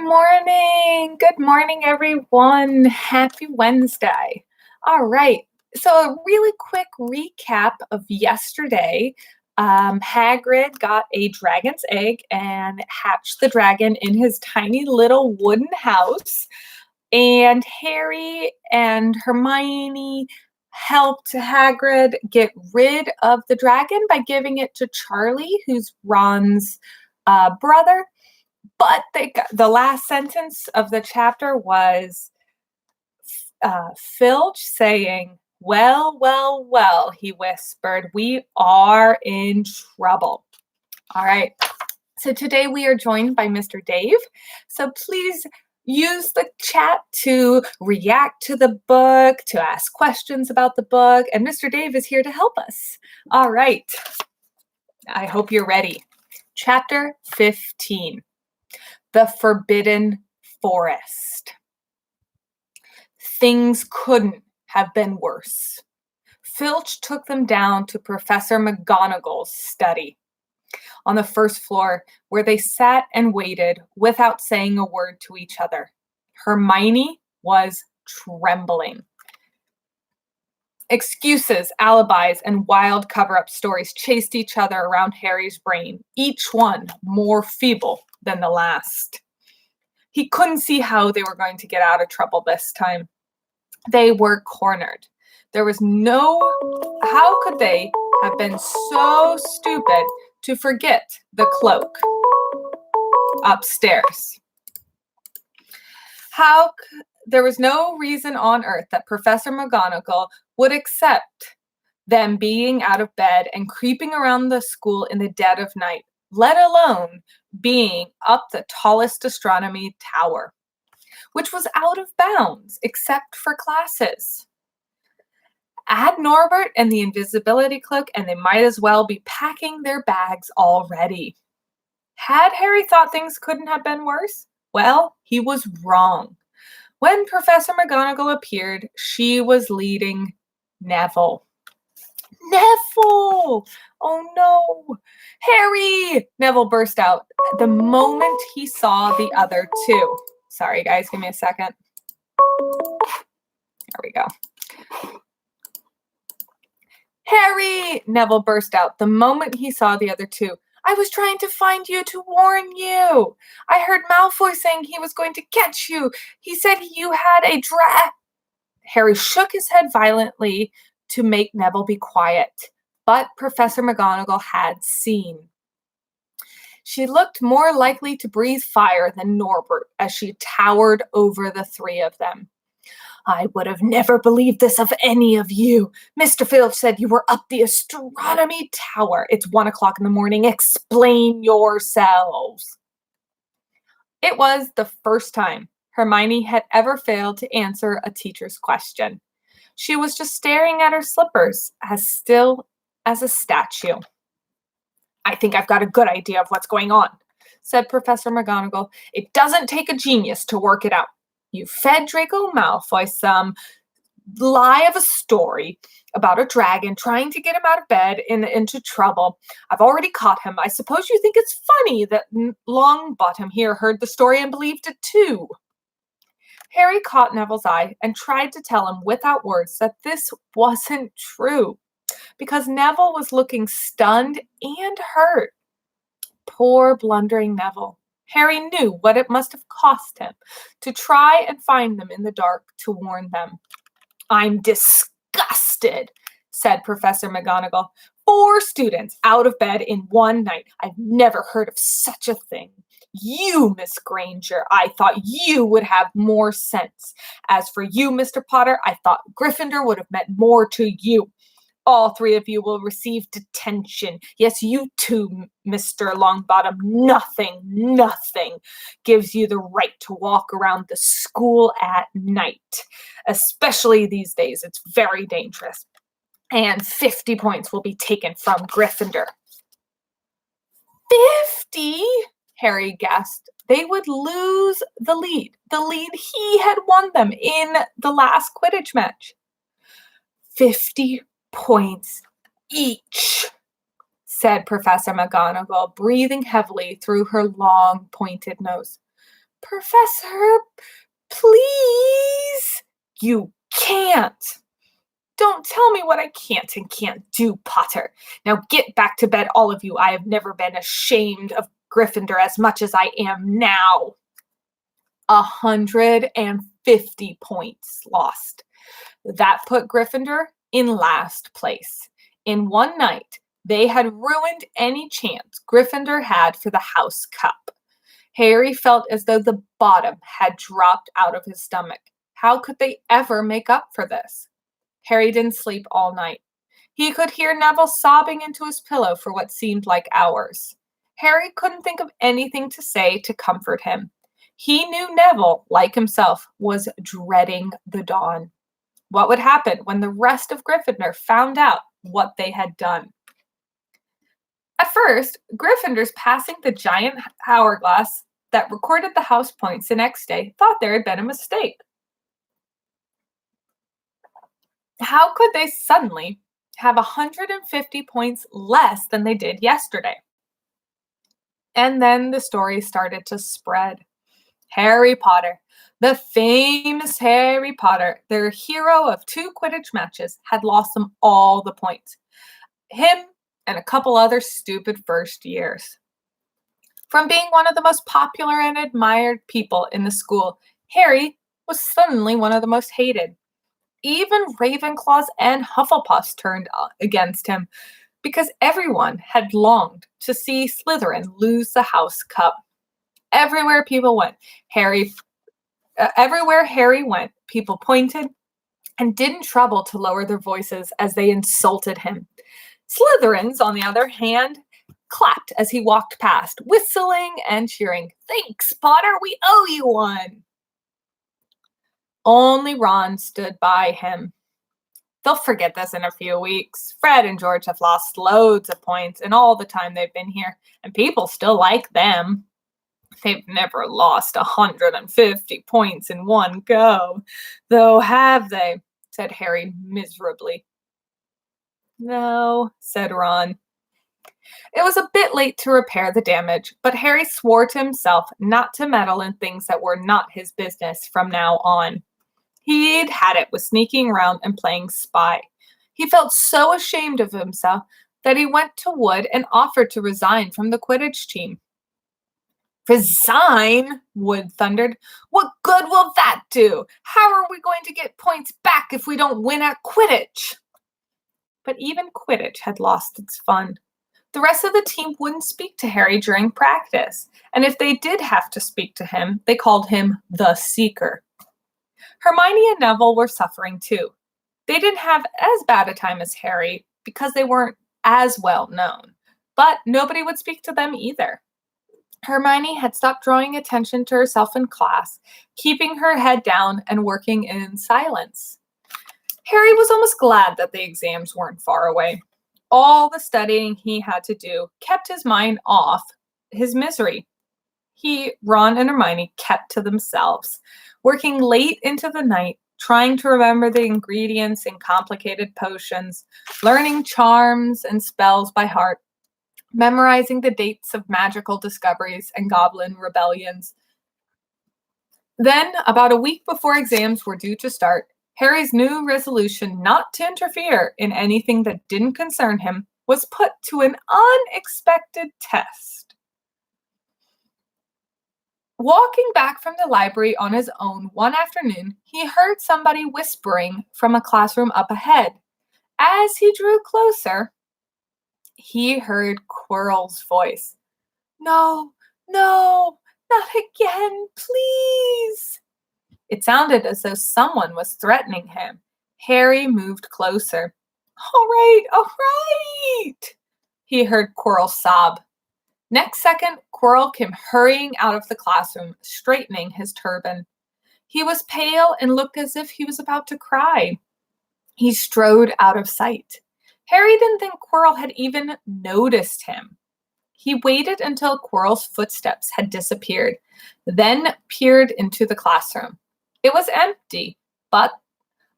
morning. Good morning, everyone. Happy Wednesday. All right. So, a really quick recap of yesterday. Hagrid got a dragon's egg and hatched the dragon in his tiny little wooden house. And Harry and Hermione helped Hagrid get rid of the dragon by giving it to Charlie, who's Ron's brother. But the last sentence of the chapter was Filch saying, "Well, well, well," he whispered, "we are in trouble." All right. So today we are joined by Mr. Dave. So please use the chat to react to the book, to ask questions about the book, and Mr. Dave is here to help us. All right. I hope you're ready. Chapter 15. The Forbidden Forest. Things couldn't have been worse. Filch took them down to Professor McGonagall's study on the first floor, where they sat and waited without saying a word to each other. Hermione was trembling. Excuses, alibis, and wild cover-up stories chased each other around Harry's brain, each one more feeble than the last. He couldn't see how they were going to get out of trouble this time. They were cornered. How could they have been so stupid to forget the cloak upstairs? There was no reason on earth that Professor McGonagall would accept them being out of bed and creeping around the school in the dead of night, let alone being up the tallest astronomy tower, which was out of bounds except for classes. Add Norbert and the invisibility cloak, and they might as well be packing their bags already. Had Harry thought things couldn't have been worse? Well, he was wrong. When Professor McGonagall appeared, she was leading Neville. Neville! Oh no! Harry! Neville burst out the moment he saw the other two. Sorry, guys, give me a second. There we go. Harry! Neville burst out the moment he saw the other two. "I was trying to find you to warn you. I heard Malfoy saying he was going to catch you. He said you had a Harry shook his head violently to make Neville be quiet, but Professor McGonagall had seen. She looked more likely to breathe fire than Norbert as she towered over the three of them. "I would have never believed this of any of you. Mr. Filch said you were up the astronomy tower. It's 1:00 in the morning. Explain yourselves." It was the first time Hermione had ever failed to answer a teacher's question. She was just staring at her slippers, as still as a statue. "I think I've got a good idea of what's going on," said Professor McGonagall. "It doesn't take a genius to work it out. You fed Draco Malfoy some lie of a story about a dragon trying to get him out of bed and into trouble. I've already caught him. I suppose you think it's funny that Longbottom here heard the story and believed it too." Harry caught Neville's eye and tried to tell him without words that this wasn't true, because Neville was looking stunned and hurt. Poor blundering Neville. Harry knew what it must have cost him to try and find them in the dark to warn them. "I'm disgusted," said Professor McGonagall. "4 students out of bed in one night. I've never heard of such a thing. You, Miss Granger, I thought you would have more sense. As for you, Mr. Potter, I thought Gryffindor would have meant more to you. All 3 of you will receive detention. Yes, you too, Mr. Longbottom. Nothing gives you the right to walk around the school at night. Especially these days, it's very dangerous. And 50 points will be taken from Gryffindor." 50? Harry gasped. They would lose the lead he had won them in the last Quidditch match. 50 points each, said Professor McGonagall, breathing heavily through her long, pointed nose. Professor, please. You can't. Don't tell me what I can't and can't do, Potter. Now get back to bed, all of you. I have never been ashamed of Gryffindor as much as I am now. 150 points lost. That put Gryffindor in last place. In one night, they had ruined any chance Gryffindor had for the House Cup. Harry felt as though the bottom had dropped out of his stomach. How could they ever make up for this? Harry didn't sleep all night. He could hear Neville sobbing into his pillow for what seemed like hours. Harry couldn't think of anything to say to comfort him. He knew Neville, like himself, was dreading the dawn. What would happen when the rest of Gryffindor found out what they had done? At first, Gryffindors passing the giant hourglass that recorded the house points the next day thought there had been a mistake. How could they suddenly have 150 points less than they did yesterday? And then the story started to spread. Harry Potter, the famous Harry Potter, their hero of 2 Quidditch matches, had lost them all the points. Him and a couple other stupid first years. From being one of the most popular and admired people in the school, Harry was suddenly one of the most hated. Even Ravenclaws and Hufflepuffs turned against him because everyone had longed to see Slytherin lose the House Cup. Everywhere Harry went, people pointed and didn't trouble to lower their voices as they insulted him. Slytherins, on the other hand, clapped as he walked past, whistling and cheering. "Thanks, Potter, we owe you one." Only Ron stood by him. "They'll forget this in a few weeks. Fred and George have lost loads of points in all the time they've been here, and people still like them. They've never lost 150 points in one go, though, have they?" said Harry miserably. "No," said Ron. It was a bit late to repair the damage, but Harry swore to himself not to meddle in things that were not his business from now on. He'd had it with sneaking around and playing spy. He felt so ashamed of himself that he went to Wood and offered to resign from the Quidditch team. "Resign?" Wood thundered. "What good will that do? How are we going to get points back if we don't win at Quidditch?" But even Quidditch had lost its fun. The rest of the team wouldn't speak to Harry during practice, and if they did have to speak to him, they called him the Seeker. Hermione and Neville were suffering too. They didn't have as bad a time as Harry because they weren't as well known, but nobody would speak to them either. Hermione had stopped drawing attention to herself in class, keeping her head down and working in silence. Harry was almost glad that the exams weren't far away. All the studying he had to do kept his mind off his misery. Ron and Hermione kept to themselves, working late into the night, trying to remember the ingredients in complicated potions, learning charms and spells by heart, memorizing the dates of magical discoveries and goblin rebellions. Then, about a week before exams were due to start, Harry's new resolution not to interfere in anything that didn't concern him was put to an unexpected test. Walking back from the library on his own one afternoon, he heard somebody whispering from a classroom up ahead. As he drew closer, he heard Quirrell's voice. "No, no, not again, please." It sounded as though someone was threatening him. Harry moved closer. All right, he heard Quirrell sob. Next second, Quirrell came hurrying out of the classroom, straightening his turban. He was pale and looked as if he was about to cry. He strode out of sight. Harry didn't think Quirrell had even noticed him. He waited until Quirrell's footsteps had disappeared, then peered into the classroom. It was empty, but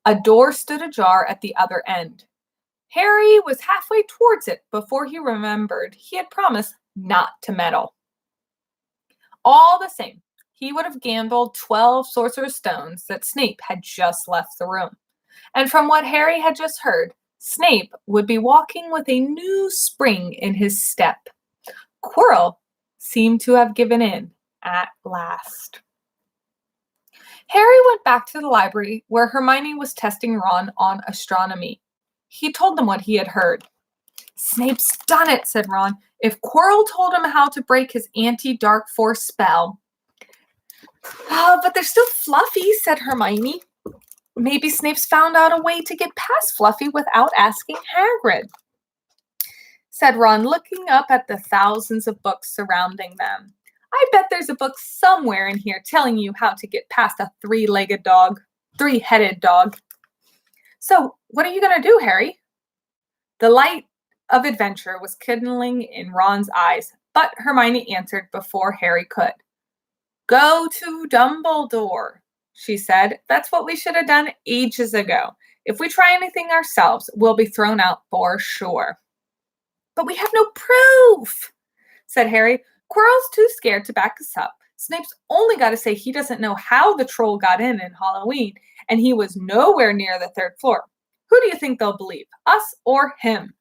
a door stood ajar at the other end. Harry was halfway towards it before he remembered he had promised not to meddle. All the same, he would have gambled 12 Sorcerer's Stones that Snape had just left the room. And from what Harry had just heard, Snape would be walking with a new spring in his step. Quirrell seemed to have given in at last. Harry went back to the library where Hermione was testing Ron on astronomy. He told them what he had heard. "Snape's done it," said Ron. "If Quirrell told him how to break his anti-dark force spell." "Oh, but they're still Fluffy," said Hermione. "Maybe Snape's found out a way to get past Fluffy without asking Hagrid," said Ron, looking up at the thousands of books surrounding them. "I bet there's a book somewhere in here telling you how to get past a three-headed dog. So, what are you going to do, Harry?" The light of adventure was kindling in Ron's eyes, but Hermione answered before Harry could. "Go to Dumbledore," she said. "That's what we should have done ages ago. If we try anything ourselves, we'll be thrown out for sure." "But we have no proof," said Harry. "Quirrell's too scared to back us up. Snape's only got to say he doesn't know how the troll got in Halloween, and he was nowhere near the third floor. Who do you think they'll believe, us or him?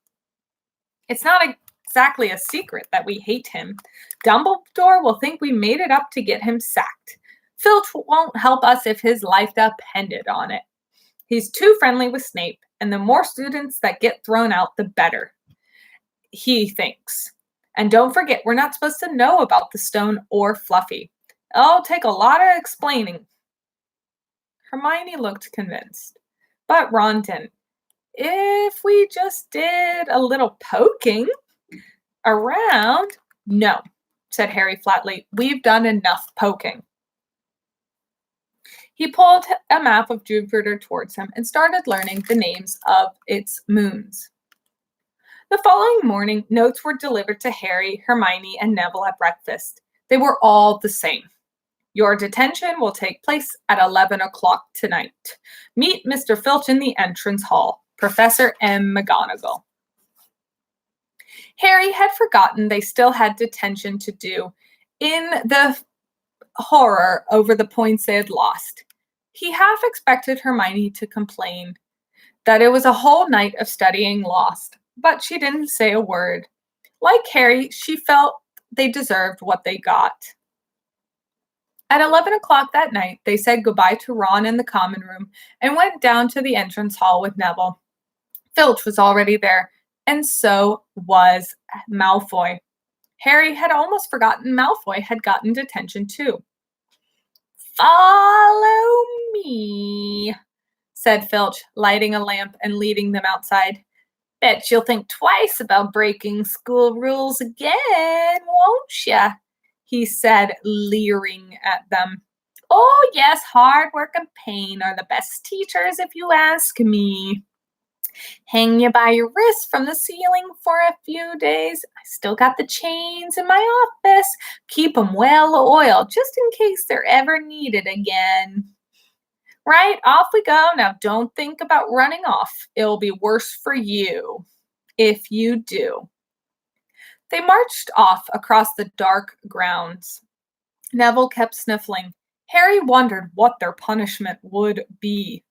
It's not exactly a secret that we hate him. Dumbledore will think we made it up to get him sacked. Filch won't help us if his life depended on it. He's too friendly with Snape, and the more students that get thrown out, the better, he thinks. And don't forget, we're not supposed to know about the stone or Fluffy. It'll take a lot of explaining." Hermione looked convinced, but Ron didn't. "If we just did a little poking around—" "No," said Harry flatly. "We've done enough poking." He pulled a map of Jupiter towards him and started learning the names of its moons. The following morning, notes were delivered to Harry, Hermione, and Neville at breakfast. They were all the same. "Your detention will take place at 11 o'clock tonight. Meet Mr. Filch in the entrance hall. Professor M. McGonagall." Harry had forgotten they still had detention to do in the horror over the points they had lost. He half expected Hermione to complain that it was a whole night of studying lost, but she didn't say a word. Like Harry, she felt they deserved what they got. At 11 o'clock that night, they said goodbye to Ron in the common room and went down to the entrance hall with Neville. Filch was already there, and so was Malfoy. Harry had almost forgotten Malfoy had gotten detention too. "Follow me," said Filch, lighting a lamp and leading them outside. "Bet you'll think twice about breaking school rules again, won't ya?" he said, leering at them. "Oh, yes, hard work and pain are the best teachers, if you ask me. Hang you by your wrist from the ceiling for a few days. I still got the chains in my office. Keep 'em well oiled, just in case they're ever needed again. Right, off we go. Now don't think about running off. It'll be worse for you if you do." They marched off across the dark grounds. Neville kept sniffling. Harry wondered what their punishment would be.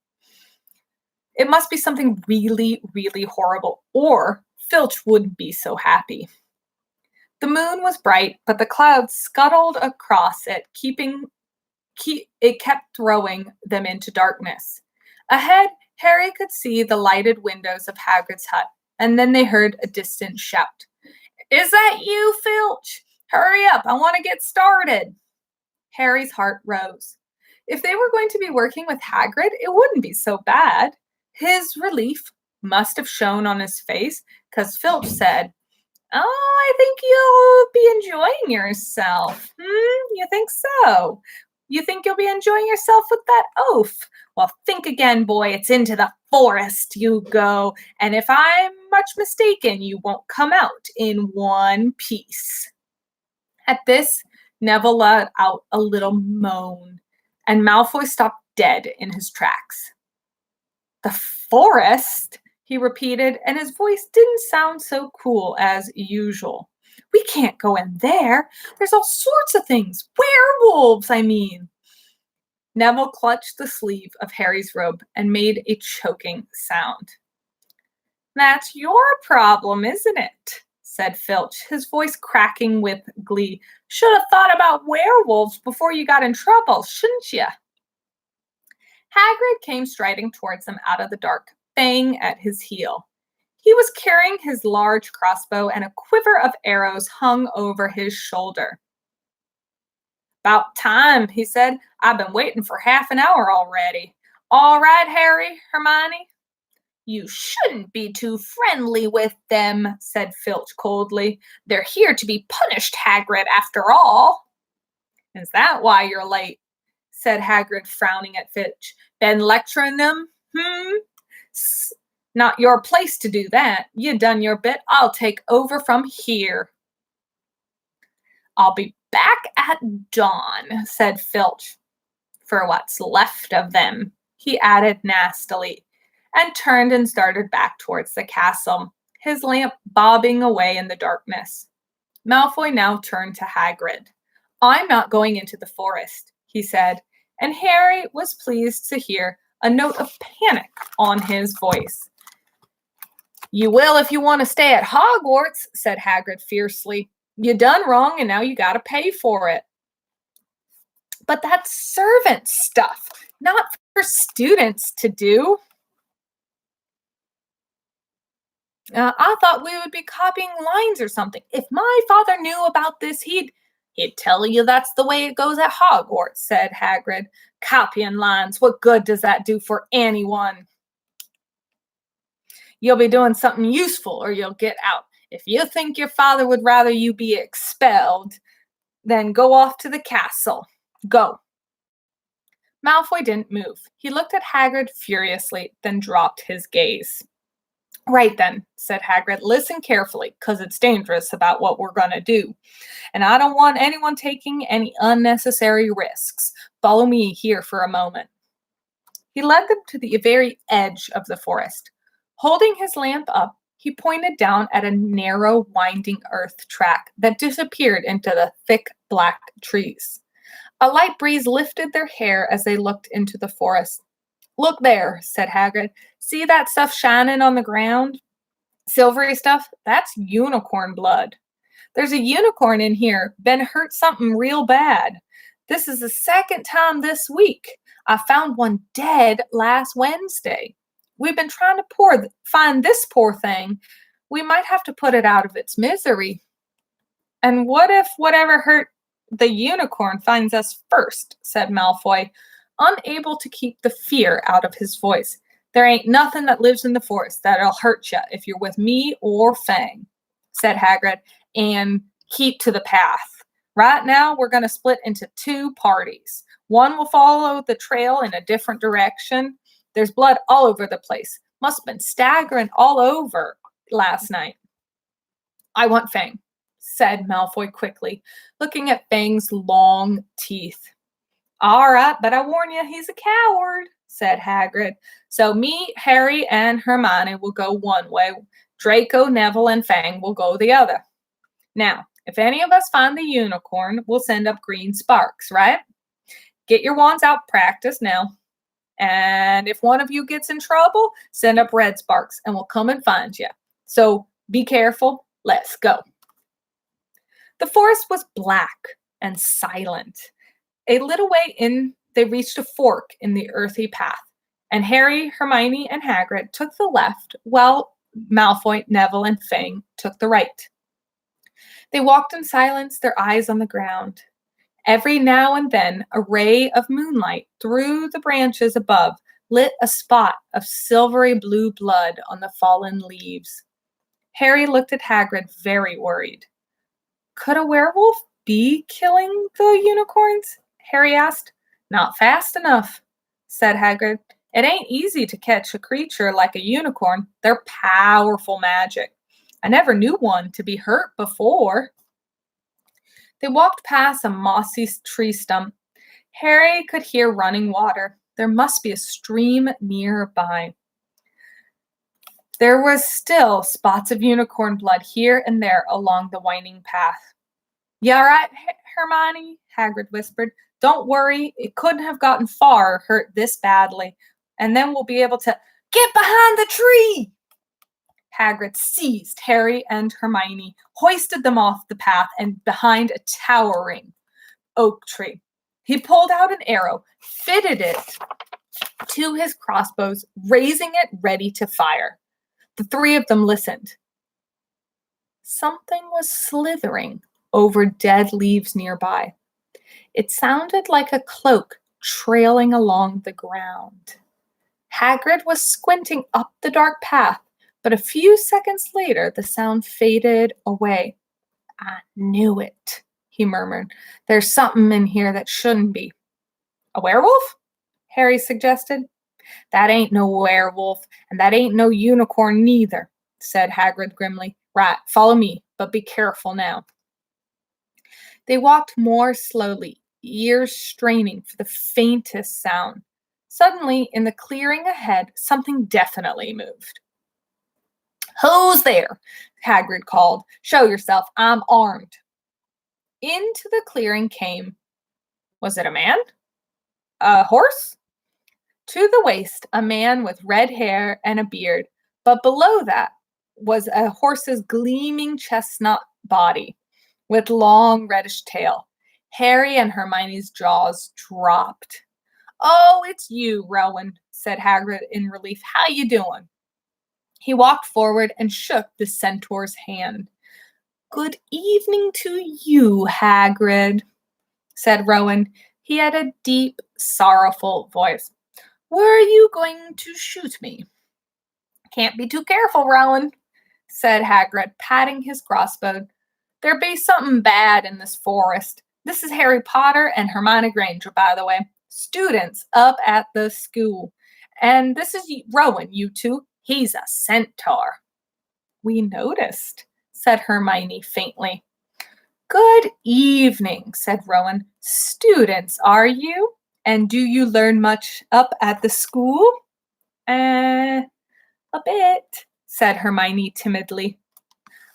It must be something really, really horrible, or Filch wouldn't be so happy. The moon was bright, but the clouds scuttled across it, it kept throwing them into darkness. Ahead, Harry could see the lighted windows of Hagrid's hut, and then they heard a distant shout. "Is that you, Filch? Hurry up, I want to get started." Harry's heart rose. If they were going to be working with Hagrid, it wouldn't be so bad. His relief must have shown on his face, because Filch said, "Oh, I think you'll be enjoying yourself. You think so? You think you'll be enjoying yourself with that oaf? Well, think again, boy. It's into the forest you go, and if I'm much mistaken, you won't come out in one piece." At this, Neville let out a little moan, and Malfoy stopped dead in his tracks. "The forest?" he repeated, and his voice didn't sound so cool as usual. We can't go in there. There's all sorts of things. Werewolves, I mean. Neville clutched the sleeve of Harry's robe and made a choking sound. That's your problem, isn't it? Said Filch, his voice cracking with glee. Should have thought about werewolves before you got in trouble, shouldn't you? Hagrid came striding towards them out of the dark, Fang at his heel. He was carrying his large crossbow, and a quiver of arrows hung over his shoulder. About time, he said. I've been waiting for half an hour already. All right, Harry, Hermione? You shouldn't be too friendly with them, said Filch coldly. They're here to be punished, Hagrid, after all. Is that why you're late? Said Hagrid, frowning at Filch. Been lecturing them? Not your place to do that. You done your bit. I'll take over from here. I'll be back at dawn, said Filch. For what's left of them, he added nastily, and turned and started back towards the castle, his lamp bobbing away in the darkness. Malfoy now turned to Hagrid. I'm not going into the forest, he said, and Harry was pleased to hear a note of panic on his voice. You will if you want to stay at Hogwarts, said Hagrid fiercely. You done wrong and now you got to pay for it. But that's servant stuff, not for students to do. I thought we would be copying lines or something. If my father knew about this, he'd tell you that's the way it goes at Hogwarts, said Hagrid. Copying lines, what good does that do for anyone? You'll be doing something useful or you'll get out. If you think your father would rather you be expelled, then go off to the castle. Go. Malfoy didn't move. He looked at Hagrid furiously, then dropped his gaze. Right then, said Hagrid, listen carefully, because it's dangerous about what we're going to do. And I don't want anyone taking any unnecessary risks. Follow me here for a moment. He led them to the very edge of the forest. Holding his lamp up, he pointed down at a narrow, winding earth track that disappeared into the thick, black trees. A light breeze lifted their hair as they looked into the forest. Look there, said Hagrid. See that stuff shining on the ground? Silvery stuff? That's unicorn blood. There's a unicorn in here. Been hurt something real bad. This is the second time this week. I found one dead last Wednesday. We've been trying to find this poor thing. We might have to put it out of its misery. And what if whatever hurt the unicorn finds us first, said Malfoy, unable to keep the fear out of his voice. There ain't nothing that lives in the forest that'll hurt you if you're with me or Fang, said Hagrid, and keep to the path. Right now, we're going to split into two parties. One will follow the trail in a different direction. There's blood all over the place. Must have been staggering all over last night. I want Fang, said Malfoy quickly, looking at Fang's long teeth. All right, but I warn you, he's a coward, said Hagrid. So me, Harry, and Hermione will go one way. Draco, Neville, and Fang will go the other. Now, if any of us find the unicorn, we'll send up green sparks, right? Get your wands out, practice now. And if one of you gets in trouble, send up red sparks, and we'll come and find you. So be careful. Let's go. The forest was black and silent. A little way in, they reached a fork in the earthy path, and Harry, Hermione, and Hagrid took the left, while Malfoy, Neville, and Fang took the right. They walked in silence, their eyes on the ground. Every now and then, a ray of moonlight through the branches above lit a spot of silvery blue blood on the fallen leaves. Harry looked at Hagrid, very worried. Could a werewolf be killing the unicorns? Harry asked. Not fast enough, said Hagrid. It ain't easy to catch a creature like a unicorn. They're powerful magic. I never knew one to be hurt before. They walked past a mossy tree stump. Harry could hear running water. There must be a stream nearby. There was still spots of unicorn blood here and there along the winding path. "You all right, Hermione?" Hagrid whispered. "Don't worry, it couldn't have gotten far or hurt this badly. And then we'll be able to get behind the tree." Hagrid seized Harry and Hermione, hoisted them off the path and behind a towering oak tree. He pulled out an arrow, fitted it to his crossbows, raising it ready to fire. The three of them listened. Something was slithering over dead leaves nearby. It sounded like a cloak trailing along the ground. Hagrid was squinting up the dark path, but a few seconds later the sound faded away. "I knew it," he murmured. "There's something in here that shouldn't be." "A werewolf?" Harry suggested. "That ain't no werewolf, and that ain't no unicorn neither," said Hagrid grimly. "Right, follow me, but be careful now." They walked more slowly, ears straining for the faintest sound. Suddenly, in the clearing ahead, something definitely moved. "Who's there?" Hagrid called. "Show yourself, I'm armed." Into the clearing came, was it a man? A horse? To the waist, a man with red hair and a beard, but below that was a horse's gleaming chestnut body with long reddish tail. Harry and Hermione's jaws dropped. "Oh, it's you, Rowan," said Hagrid in relief. "How you doing?" He walked forward and shook the centaur's hand. "Good evening to you, Hagrid," said Rowan. He had a deep, sorrowful voice. "Were you going to shoot me?" "Can't be too careful, Rowan," said Hagrid, patting his crossbow. "There be something bad in this forest. This is Harry Potter and Hermione Granger, by the way, students up at the school. And this is Rowan, you two. He's a centaur." "We noticed," said Hermione faintly. "Good evening," said Rowan. "Students, are you? And do you learn much up at the school?" A bit," said Hermione timidly.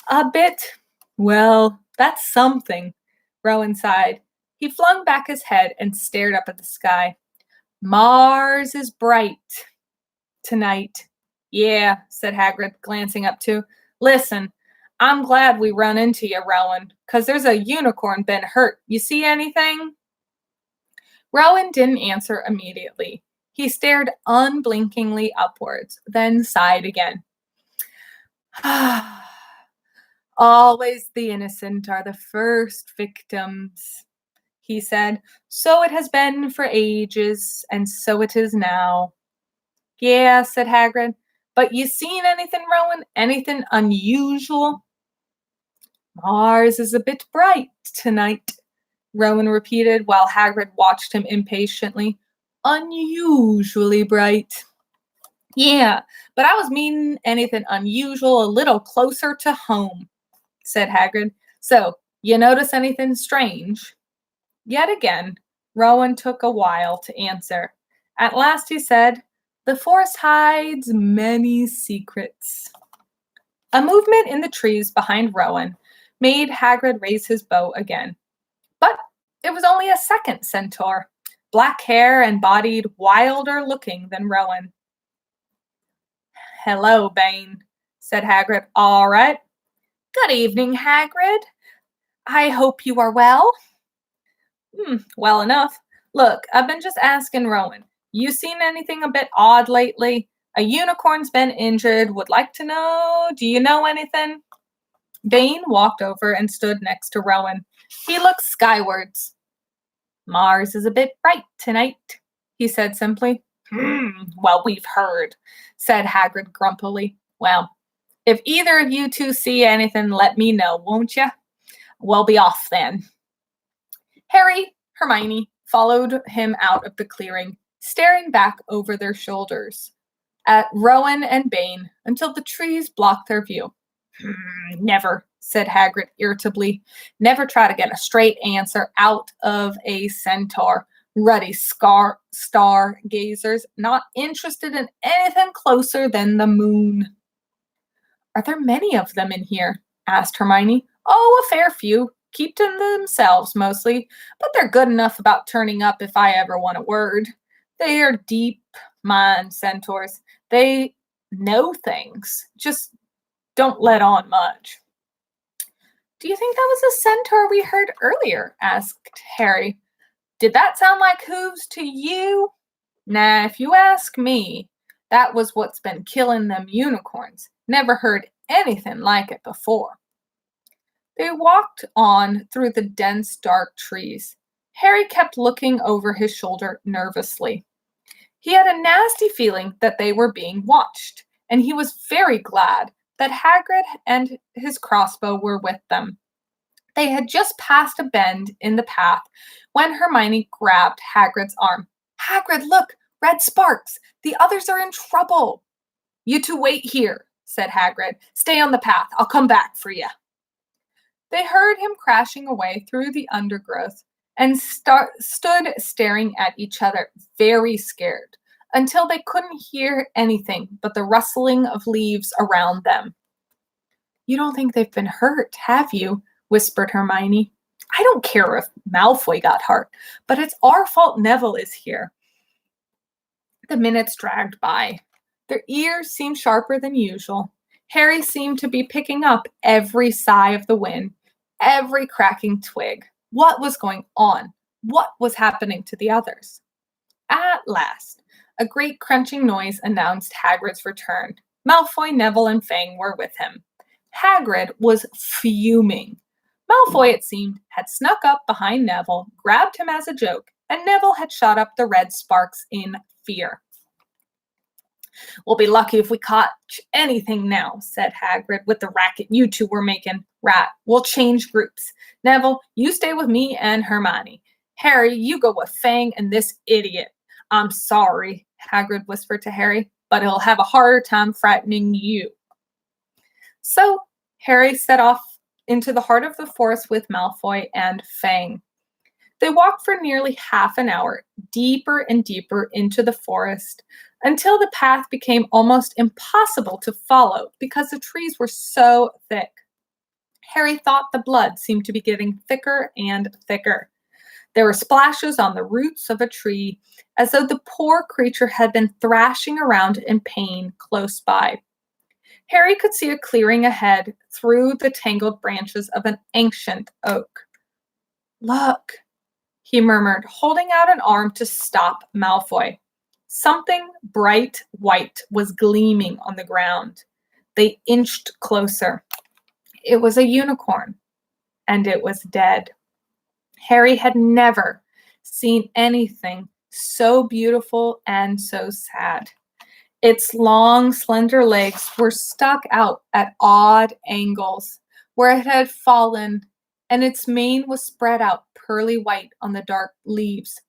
"A bit? Well, that's something," Rowan sighed. He flung back his head and stared up at the sky. "Mars is bright tonight." "Yeah," said Hagrid, glancing up too. "Listen, I'm glad we run into you, Rowan, 'cause there's a unicorn been hurt. You see anything?" Rowan didn't answer immediately. He stared unblinkingly upwards, then sighed again. "Always the innocent are the first victims," he said. "So it has been for ages, and so it is now." "Yeah," said Hagrid. "But you seen anything, Rowan? Anything unusual?" "Mars is a bit bright tonight," Rowan repeated while Hagrid watched him impatiently. "Unusually bright." "Yeah, but I was meaning anything unusual a little closer to home," said Hagrid. "So, you notice anything strange?" Yet again, Rowan took a while to answer. At last he said, "The forest hides many secrets." A movement in the trees behind Rowan made Hagrid raise his bow again. But it was only a second centaur, black hair and bodied wilder looking than Rowan. "Hello, Bane," said Hagrid. "All right." "Good evening, Hagrid. I hope you are well." Well enough. Look, I've been just asking Rowan. You seen anything a bit odd lately? A unicorn's been injured. Would like to know. Do you know anything?" Bane walked over and stood next to Rowan. He looked skywards. "Mars is a bit bright tonight," he said simply. Well, we've heard," said Hagrid grumpily. "Well, if either of you two see anything, let me know, won't you? We'll be off then." Harry, Hermione followed him out of the clearing, staring back over their shoulders at Rowan and Bane until the trees blocked their view. "Never," said Hagrid irritably. "Never try to get a straight answer out of a centaur. Ruddy star gazers, not interested in anything closer than the moon." Are there many of them in here? Asked Hermione. Oh, a fair few. Keep to themselves mostly, but they're good enough about turning up if I ever want a word. They are deep mind centaurs. They know things, just don't let on much. Do you think that was a centaur we heard earlier? Asked Harry. Did that sound like hooves to you? Nah, if you ask me, that was what's been killing them unicorns. Never heard anything like it before. They walked on through the dense, dark trees. Harry kept looking over his shoulder nervously. He had a nasty feeling that they were being watched, and he was very glad that Hagrid and his crossbow were with them. They had just passed a bend in the path when Hermione grabbed Hagrid's arm. Hagrid, look! Red sparks! The others are in trouble! You two wait here, said Hagrid. Stay on the path. I'll come back for you. They heard him crashing away through the undergrowth and stood staring at each other, very scared, until they couldn't hear anything but the rustling of leaves around them. You don't think they've been hurt, have you? Whispered Hermione. I don't care if Malfoy got hurt, but it's our fault Neville is here. The minutes dragged by. Their ears seemed sharper than usual. Harry seemed to be picking up every sigh of the wind, every cracking twig. What was going on? What was happening to the others? At last, a great crunching noise announced Hagrid's return. Malfoy, Neville, and Fang were with him. Hagrid was fuming. Malfoy, it seemed, had snuck up behind Neville, grabbed him as a joke, and Neville had shot up the red sparks in fear. We'll be lucky if we catch anything now, said Hagrid, with the racket you two were making. Rat, we'll change groups. Neville, you stay with me and Hermione. Harry, you go with Fang and this idiot. I'm sorry, Hagrid whispered to Harry, but he'll have a harder time frightening you. So Harry set off into the heart of the forest with Malfoy and Fang. They walked for nearly half an hour, deeper and deeper into the forest, until the path became almost impossible to follow because the trees were so thick. Harry thought the blood seemed to be getting thicker and thicker. There were splashes on the roots of a tree, as though the poor creature had been thrashing around in pain close by. Harry could see a clearing ahead through the tangled branches of an ancient oak. Look, he murmured, holding out an arm to stop Malfoy. Something bright white was gleaming on the ground. They inched closer. It was a unicorn, and it was dead. Harry had never seen anything so beautiful and so sad. Its long, slender legs were stuck out at odd angles where it had fallen, and its mane was spread out pearly white on the dark leaves.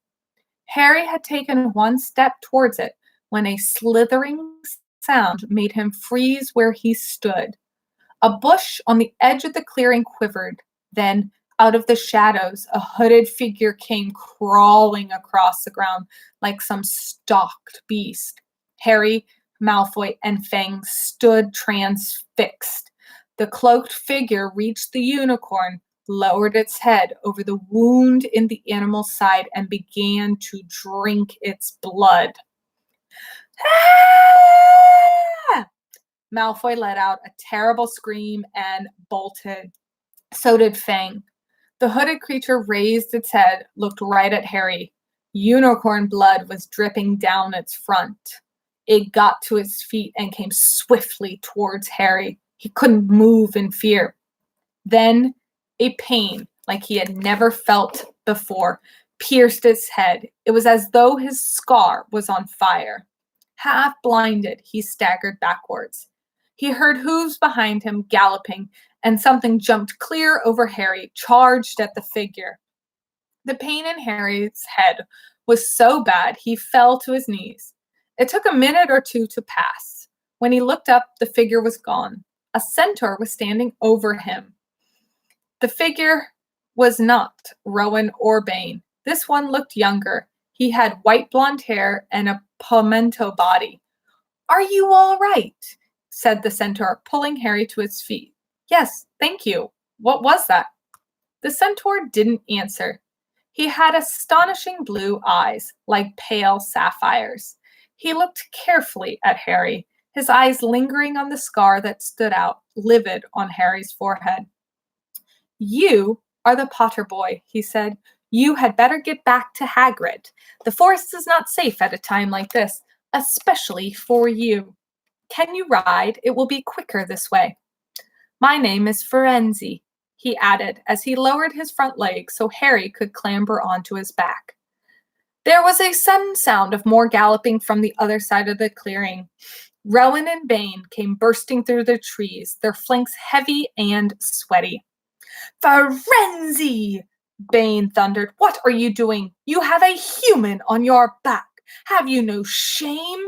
Harry had taken one step towards it when a slithering sound made him freeze where he stood. A bush on the edge of the clearing quivered. Then, out of the shadows, a hooded figure came crawling across the ground like some stalked beast. Harry, Malfoy, and Fang stood transfixed. The cloaked figure reached the unicorn, lowered its head over the wound in the animal's side, and began to drink its blood. Ah! Malfoy let out a terrible scream and bolted. So did Fang. The hooded creature raised its head, looked right at Harry. Unicorn blood was dripping down its front. It got to its feet and came swiftly towards Harry. He couldn't move in fear. Then a pain, like he had never felt before, pierced his head. It was as though his scar was on fire. Half blinded, he staggered backwards. He heard hooves behind him galloping, and something jumped clear over Harry, charged at the figure. The pain in Harry's head was so bad he fell to his knees. It took a minute or two to pass. When he looked up, the figure was gone. A centaur was standing over him. The figure was not Rowan or Bane. This one looked younger. He had white blonde hair and a pimento body. Are you all right? said the centaur, pulling Harry to his feet. Yes, thank you. What was that? The centaur didn't answer. He had astonishing blue eyes, like pale sapphires. He looked carefully at Harry, his eyes lingering on the scar that stood out, livid on Harry's forehead. You are the Potter boy, he said. You had better get back to Hagrid. The forest is not safe at a time like this, especially for you. Can you ride? It will be quicker this way. My name is Firenze, he added as he lowered his front legs so Harry could clamber onto his back. There was a sudden sound of more galloping from the other side of the clearing. Rowan and Bane came bursting through the trees, their flanks heavy and sweaty. Firenze! Bane thundered. What are you doing? You have a human on your back. Have you no shame?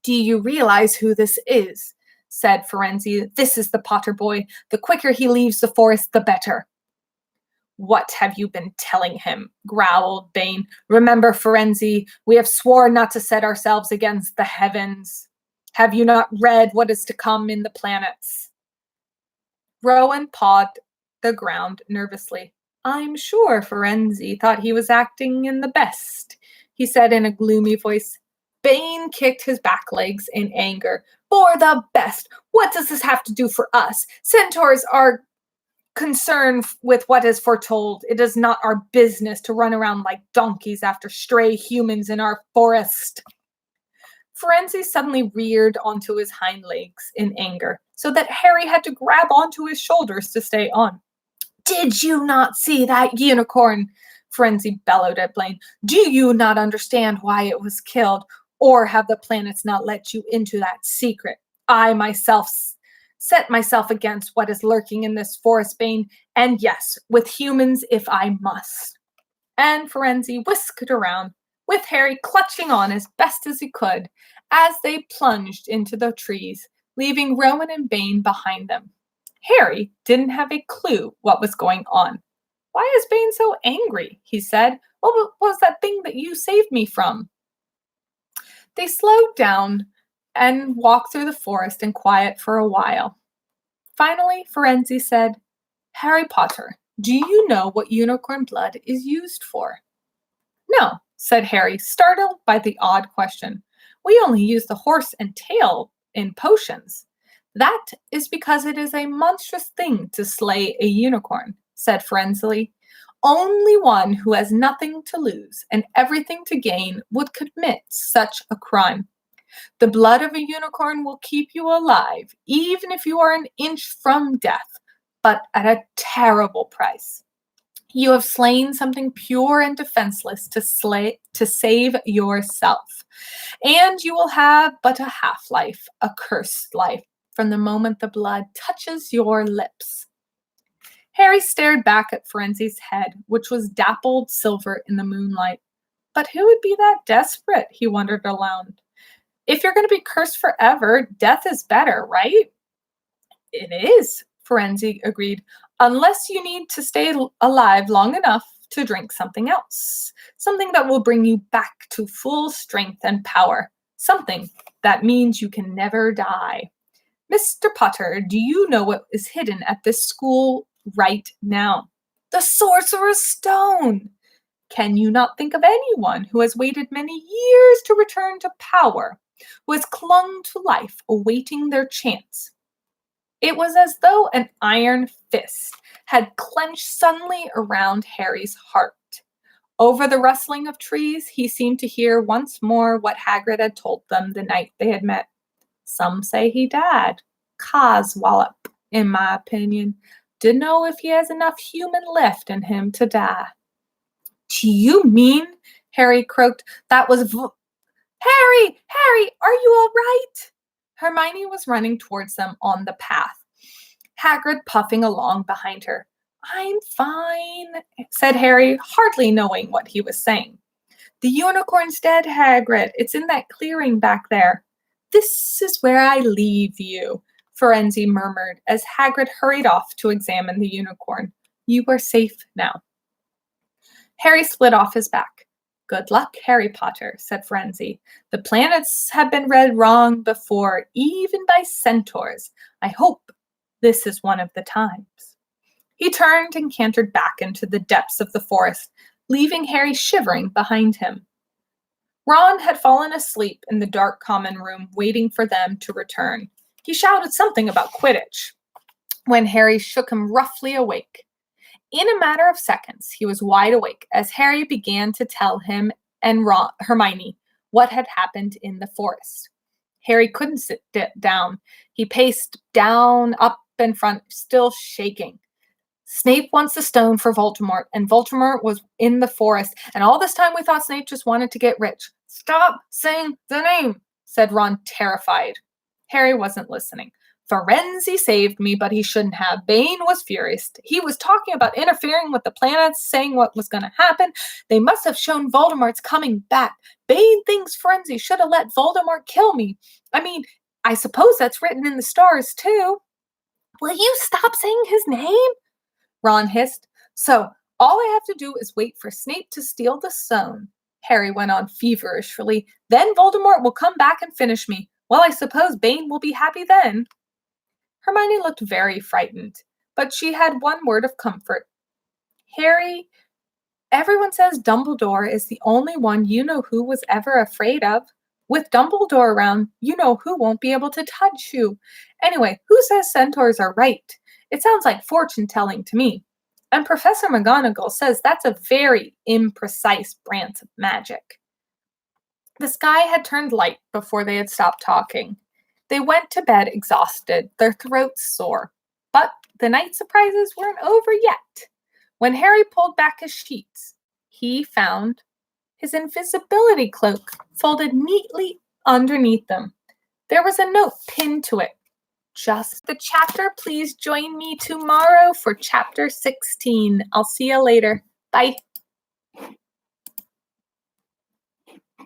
Do you realize who this is? Said Firenze. This is the Potter boy. The quicker he leaves the forest, the better. What have you been telling him? Growled Bane. Remember, Firenze, we have sworn not to set ourselves against the heavens. Have you not read what is to come in the planets? Rowan pawed the ground nervously. I'm sure Firenze thought he was acting in the best, he said in a gloomy voice. Bane kicked his back legs in anger. For the best! What does this have to do for us? Centaurs are concerned with what is foretold. It is not our business to run around like donkeys after stray humans in our forest. Firenze suddenly reared onto his hind legs in anger, so that Harry had to grab onto his shoulders to stay on. Did you not see that unicorn? Firenze bellowed at Blaine. Do you not understand why it was killed? Or have the planets not let you into that secret? I myself set myself against what is lurking in this forest, Bane, and yes, with humans if I must. And Firenze whisked around, with Harry clutching on as best as he could, as they plunged into the trees, leaving Rowan and Bane behind them. Harry didn't have a clue what was going on. Why is Bane so angry? He said. What was that thing that you saved me from? They slowed down and walked through the forest in quiet for a while. Finally, Firenze said, Harry Potter, do you know what unicorn blood is used for? No, said Harry, startled by the odd question. We only use the horse and tail in potions. That is because it is a monstrous thing to slay a unicorn, said Firenze. Only one who has nothing to lose and everything to gain would commit such a crime. The blood of a unicorn will keep you alive, even if you are an inch from death, but at a terrible price. You have slain something pure and defenseless to save yourself, and you will have but a half-life, a cursed life, from the moment the blood touches your lips. Harry stared back at Firenze's head, which was dappled silver in the moonlight. But who would be that desperate? He wondered aloud. If you're going to be cursed forever, death is better, right? It is, Firenze agreed, unless you need to stay alive long enough to drink something else. Something that will bring you back to full strength and power. Something that means you can never die. Mr. Potter, do you know what is hidden at this school right now? The Sorcerer's Stone! Can you not think of anyone who has waited many years to return to power, who has clung to life, awaiting their chance? It was as though an iron fist had clenched suddenly around Harry's heart. Over the rustling of trees, he seemed to hear once more what Hagrid had told them the night they had met. Some say he died. Coswallop, in my opinion. Dunno if he has enough human left in him to die. Do you mean, Harry croaked, that was Harry! Harry, are you all right? Hermione was running towards them on the path, Hagrid puffing along behind her. I'm fine, said Harry, hardly knowing what he was saying. The unicorn's dead, Hagrid. It's in that clearing back there. This is where I leave you, Firenze murmured as Hagrid hurried off to examine the unicorn. You are safe now. Harry slid off his back. Good luck, Harry Potter, said Frenzy. The planets have been read wrong before, even by centaurs. I hope this is one of the times. He turned and cantered back into the depths of the forest, leaving Harry shivering behind him. Ron had fallen asleep in the dark common room, waiting for them to return. He shouted something about Quidditch when Harry shook him roughly awake. In a matter of seconds, he was wide awake as Harry began to tell him and Hermione what had happened in the forest. Harry couldn't sit down. He paced down, up, and front, still shaking. Snape wants the stone for Voldemort, and Voldemort was in the forest, and all this time we thought Snape just wanted to get rich. Stop saying the name, said Ron, terrified. Harry wasn't listening. Firenze saved me, but he shouldn't have. Bane was furious. He was talking about interfering with the planets, saying what was going to happen. They must have shown Voldemort's coming back. Bane thinks Firenze should have let Voldemort kill me. I mean, I suppose that's written in the stars, too. Will you stop saying his name? Ron hissed. So, all I have to do is wait for Snape to steal the stone, Harry went on feverishly. Then Voldemort will come back and finish me. Well, I suppose Bane will be happy then. Hermione looked very frightened, but she had one word of comfort. Harry, everyone says Dumbledore is the only one you-know-who was ever afraid of. With Dumbledore around, you-know-who won't be able to touch you. Anyway, who says centaurs are right? It sounds like fortune-telling to me. And Professor McGonagall says that's a very imprecise branch of magic. The sky had turned light before they had stopped talking. They went to bed exhausted, their throats sore. But the night surprises weren't over yet. When Harry pulled back his sheets, he found his invisibility cloak folded neatly underneath them. There was a note pinned to it. Just the chapter. Please join me tomorrow for chapter 16. I'll see you later. Bye.